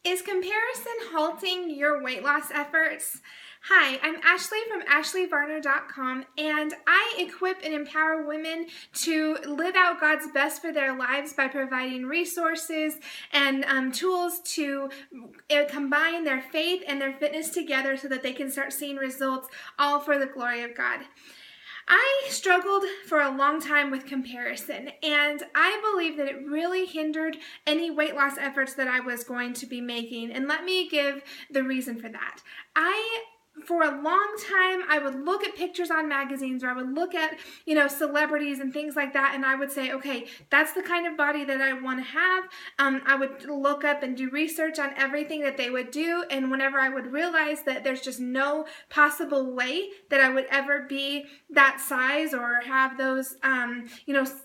Is comparison halting your weight loss efforts? Hi, I'm Ashley from ashleyvarner.com, and I equip and empower women to live out God's best for their lives by providing resources and tools to combine their faith and their fitness together so that they can start seeing results, all for the glory of God. I struggled for a long time with comparison, and I believe that it really hindered any weight loss efforts that I was going to be making. And let me give the reason for that. For a long time, I would look at pictures on magazines, or I would look at, celebrities and things like that, and I would say, okay, that's the kind of body that I want to have. I would look up and do research on everything that they would do, and whenever I would realize that there's just no possible way that I would ever be that size or have those,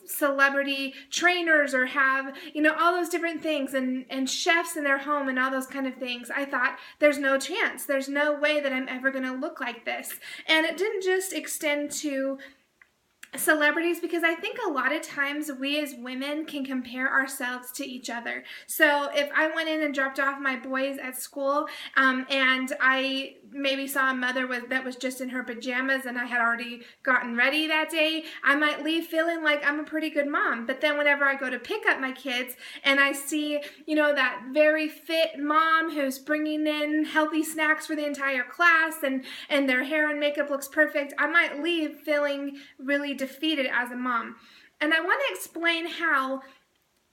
celebrity trainers or have, all those different things and chefs in their home and all those kind of things, I thought, there's no chance. There's no way that I'm ever going to look like this. And it didn't just extend to celebrities, because I think a lot of times we as women can compare ourselves to each other. So if I went in and dropped off my boys at school and I maybe saw a mother that was just in her pajamas and I had already gotten ready that day, I might leave feeling like I'm a pretty good mom. But then whenever I go to pick up my kids and I see, that very fit mom who's bringing in healthy snacks for the entire class and their hair and makeup looks perfect, I might leave feeling really defeated as a mom. And I want to explain how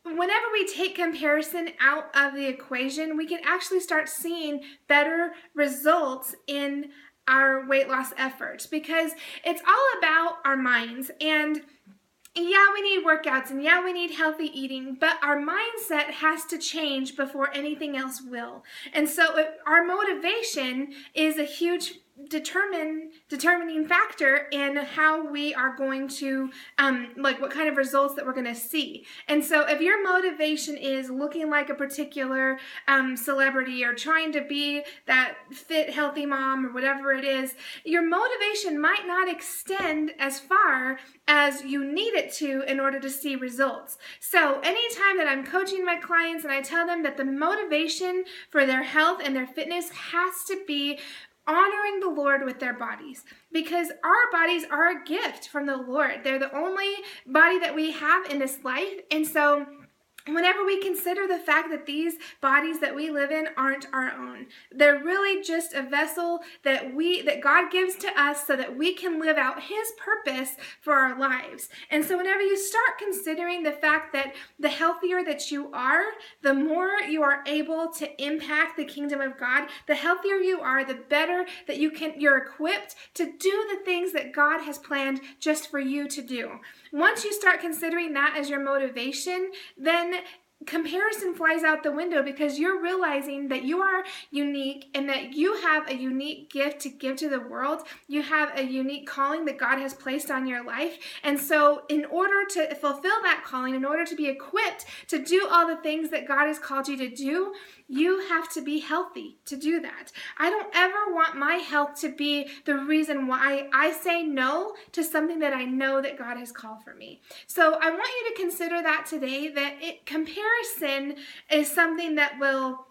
whenever we take comparison out of the equation, we can actually start seeing better results in our weight loss efforts, because it's all about our minds. And yeah, we need workouts, and yeah, we need healthy eating, but our mindset has to change before anything else will. And so our motivation is a huge determining factor in how we are going to what kind of results that we're going to see. And so if your motivation is looking like a particular celebrity or trying to be that fit healthy mom or whatever it is, your motivation might not extend as far as you need it to in order to see results. So anytime that I'm coaching my clients and I tell them that the motivation for their health and their fitness has to be honoring the Lord with their bodies, because our bodies are a gift from the Lord. They're the only body that we have in this life. And so whenever we consider the fact that these bodies that we live in aren't our own, they're really just a vessel that God gives to us so that we can live out His purpose for our lives. And so whenever you start considering the fact that the healthier that you are, the more you are able to impact the kingdom of God, the healthier you are, the better that you're equipped to do the things that God has planned just for you to do. Once you start considering that as your motivation, then comparison flies out the window, because you're realizing that you are unique and that you have a unique gift to give to the world. You have a unique calling that God has placed on your life. And so in order to fulfill that calling, in order to be equipped to do all the things that God has called you to do, you have to be healthy to do that. I don't ever want my health to be the reason why I say no to something that I know that God has called for me. So I want you to consider that today, that comparison is something that will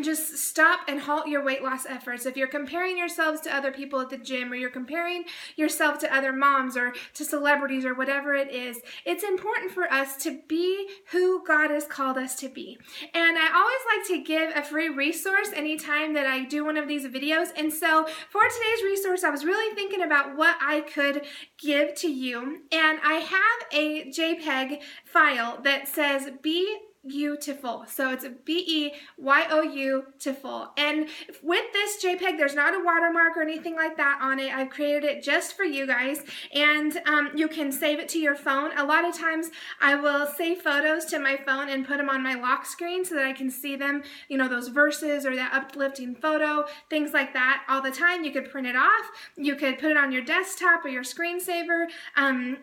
just stop and halt your weight loss efforts. If you're comparing yourselves to other people at the gym, or you're comparing yourself to other moms or to celebrities or whatever it is, it's important for us to be who God has called us to be. And I always like to give a free resource anytime that I do one of these videos. And so for today's resource, I was really thinking about what I could give to you. And I have a JPEG file that says beautiful. So it's a beautiful. And with this JPEG, there's not a watermark or anything like that on it. I've created it just for you guys. And you can save it to your phone. A lot of times I will save photos to my phone and put them on my lock screen so that I can see them, those verses or that uplifting photo, things like that all the time. You could print it off. You could put it on your desktop or your screensaver.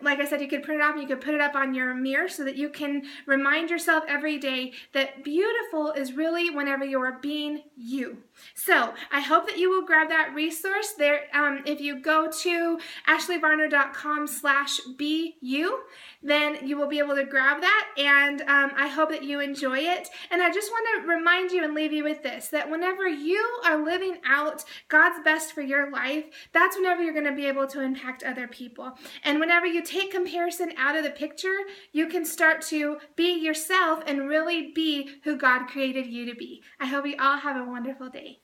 Like I said, you could print it off and you could put it up on your mirror so that you can remind yourself every day that beautiful is really whenever you are being you. So I hope that you will grab that resource there. If you go to ashleyvarner.com/BeYou, then you will be able to grab that, and I hope that you enjoy it. And I just want to remind you and leave you with this, that whenever you are living out God's best for your life, that's whenever you're going to be able to impact other people. And whenever you take comparison out of the picture, you can start to be yourself and really be who God created you to be. I hope you all have a wonderful day.